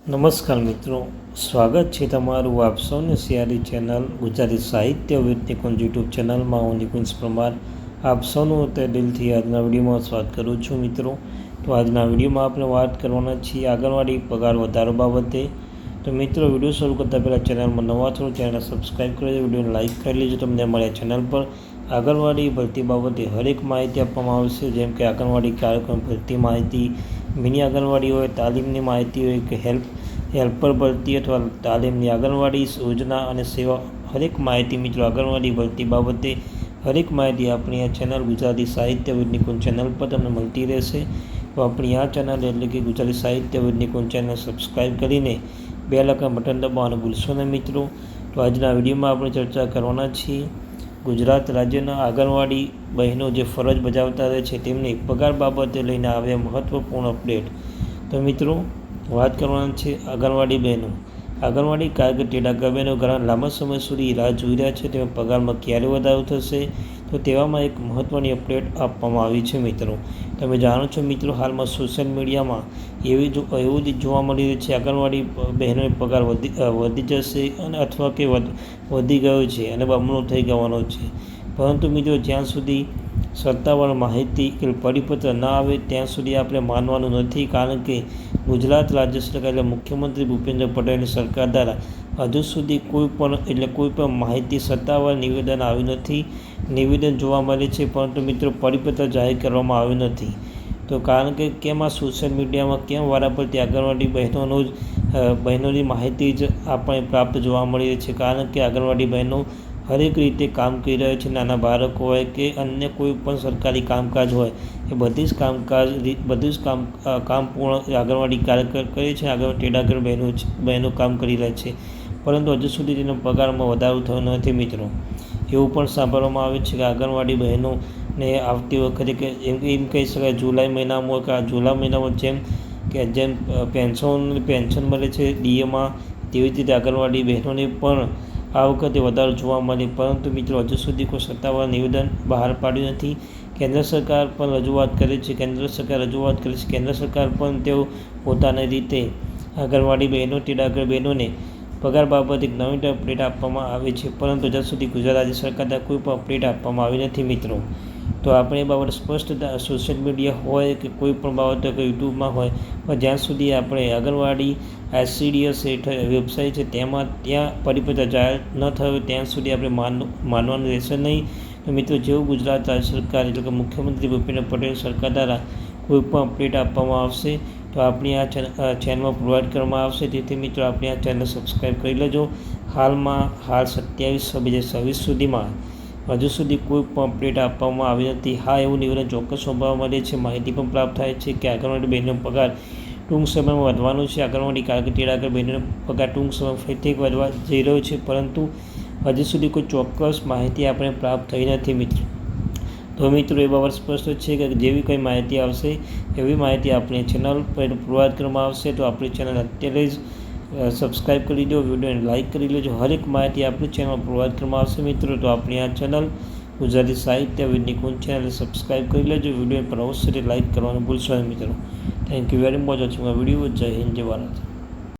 નમસ્કાર મિત્રો, સ્વાગત છે તમારું આપ સૌને સિયારી ચેનલ ગુજરાતી સાહિત્ય વિથ નિકુંજ યુટ્યુબ ચેનલમાં. હું નિકુંજ પરમાર આપ સૌનું તે દિલથી આજના વિડીયોમાં સ્વાગત કરું છું. મિત્રો, તો આજના વિડીયોમાં આપણે વાત કરવાના છીએ આંગણવાડી પગાર વધારો બાબતે. તો મિત્રો, વિડીયો શરૂ કરતાં પહેલાં ચેનલમાં નવા છો ચેનલ સબસ્ક્રાઈબ કરી દેજો, વિડીયોને લાઇક કરી લેજો. તમને અમારી ચેનલ પર આંગણવાડી ભરતી બાબતે હરેક માહિતી આપવામાં આવશે, જેમ કે આંગણવાડી કાર્યક્રમ ભરતી માહિતી, મિની આંગણવાડી હોય, તાલીમની માહિતી હોય કે હેલ્પર ભરતી અથવા તાલીમની આંગણવાડી યોજના અને સેવા, હરેક માહિતી મિત્રો આંગણવાડી ભરતી બાબતે હરેક માહિતી આપણી આ ચેનલ ગુજરાતી સાહિત્ય વિથ નિકુંજ ચેનલ પર તમને મળતી રહેશે. તો આપણી આ ચેનલ એટલે કે ગુજરાતી સાહિત્ય વિથ નિકુંજ ચેનલ સબસ્ક્રાઈબ કરીને બેલ આઇકન બટન દબાવવાનું ભૂલશો નહીં મિત્રો. તો આજના વિડીયોમાં આપણે ચર્ચા કરવાના છીએ ગુજરાત રાજ્યના આંગણવાડી બહેનો જે ફરજ બજાવતા રહે છે તેમની પગાર બાબતે લઈને આવ્યા મહત્વપૂર્ણ અપડેટ. તો મિત્રો, વાત કરવાની છે આંગણવાડી બહેનો. આંગણવાડી કાર્યકર તેડાગર બહેનો ઘણા લાંબા સમય સુધી રાહ જોઈ રહ્યા છે તેમાં પગારમાં ક્યારે વધારો થશે. તો તેવામાં એક મહત્ત્વની અપડેટ આપવામાં આવી છે મિત્રો. તમે જાણો છો મિત્રો, હાલમાં સોશિયલ મીડિયામાં એવું જ જોવા મળી રહ્યું છે આંગણવાડી બહેનોનો પગાર વધી જશે અને અથવા કે વધી ગયો છે અને બમણો થઈ જવાનો છે. પરંતુ મિત્રો, જ્યાં સુધી સત્તાવાર માહિતી કે પરિપત્ર ન આવે ત્યાં સુધી આપણે માનવાનું નથી, કારણ કે ગુજરાત રાજ્ય સરકાર એટલે મુખ્યમંત્રી ભૂપેન્દ્ર પટેલની સરકાર દ્વારા હજુ સુધી કોઈ પણ માહિતી સત્તાવાર નિવેદન આવ્યું નથી. નિવેદન જોવા મળે છે પરંતુ મિત્રો પરિપત્ર જાહેર કરવામાં આવ્યું નથી. તો કારણ કે કેમ આ સોશિયલ મીડિયામાં કેમ વારાફરતી આંગણવાડી બહેનોની માહિતી જ આપણને પ્રાપ્ત જોવા મળી રહી છે, કારણ કે આંગણવાડી બહેનો હરેક રીતે કામ કરી રહ્યા છે. નાના બાળકો હોય કે અન્ય કોઈ પણ સરકારી કામકાજ હોય એ બધું જ કામ પૂર્ણ આંગણવાડી કાર્યકર કરે છે. આંગણવાડી તેડાગર બહેનો કામ કરી રહ્યા છે, પરંતુ હજુ સુધી તેના પગારમાં વધારો થયો નથી મિત્રો. એવું પણ સાંભળવામાં આવે છે કે આંગણવાડી બહેનોને આવતી વખતે કે એમ કહી શકાય જુલાઈ મહિનામાં કે આ જુલાઈ મહિનામાં જેમ પેન્શન મળે છે ડીએમાં, તેવી જ રીતે આંગણવાડી બહેનોને પણ આ વખતે વધારો જોવા મળે, પરંતુ મિત્રો હજુ સુધી કોઈ સત્તાવાર નિવેદન બહાર પાડ્યું નથી. કેન્દ્ર સરકાર પણ રજૂઆત કરે છે. કેન્દ્ર સરકાર પણ તેઓ પોતાની રીતે આંગણવાડી બહેનો તેડાગર બહેનોને પગાર બાબતે એક નવી અપડેટ આપવામાં આવે છે, પરંતુ હજુ સુધી ગુજરાત રાજ્ય સરકાર દ્વારા કોઈ પણ અપડેટ આપવામાં આવી નથી મિત્રો. તો આપણે એ બાબત સ્પષ્ટ સોશિયલ મીડિયા હોય કે કોઈ પણ બાબત હોય કે યુટ્યુબમાં હોય, પણ જ્યાં સુધી આપણે આંગણવાડી ICDS હેઠળ વેબસાઇટ છે ત્યાં પરિપત્ર જાહેર ન થયો ત્યાં સુધી આપણે માનવાનું રહેશે નહીં. તો મિત્રો, જેવું ગુજરાત રાજ્ય સરકાર એટલે કે મુખ્યમંત્રી ભૂપેન્દ્ર પટેલ સરકાર દ્વારા કોઈ પણ અપડેટ આપવામાં આવશે તો આપણી આ ચેનલમાં પ્રોવાઈડ કરવામાં આવશે. તેથી મિત્રો, આપણી આ ચેનલ સબસ્ક્રાઈબ કરી લેજો. હાલ 27/6/2026 સુધીમાં હજુ સુધી કોઈ પણ અપડેટ આપવામાં આવી નથી. હા, એવું નિવેદન ચોક્કસ સ્વભાવ મળે છે, માહિતી પણ પ્રાપ્ત થાય છે કે આંગણવાડી બહેનોનો પગાર ટૂંક સમયમાં વધવાનો છે. આંગણવાડી કાર્યકર તેડાગર બહેનોનો પગાર ટૂંક સમયમાં ફરીથી વધવા જઈ રહ્યો છે, પરંતુ હજુ સુધી કોઈ ચોક્કસ માહિતી આપણે પ્રાપ્ત થઈ નથી મિત્રો. તો મિત્રો, એ બાબત સ્પષ્ટ છે કે જેવી કંઈ માહિતી આવશે એવી માહિતી આપણી ચેનલ પર પ્રોવાઈડ કરવામાં આવશે. તો આપણી ચેનલ અત્યારે જ સબસ્ક્રાઈબ કરી દો, વિડીયોને લાઇક કરી લેજો. હરેક માહિતી આપણી ચેનલ પ્રોવાઈડ કરવામાં આવશે મિત્રો. તો આપણી આ ચેનલ ગુજરાતી સાહિત્ય વિથ નિકુંજ ચેનલ સબસ્ક્રાઈબ કરી લેજો, વિડીયો પર અવશ્ય લાઇક કરવાનું ભૂલશો નહીં મિત્રો. Thank you very much watching my video. જય હિન્દ, જય ભારત.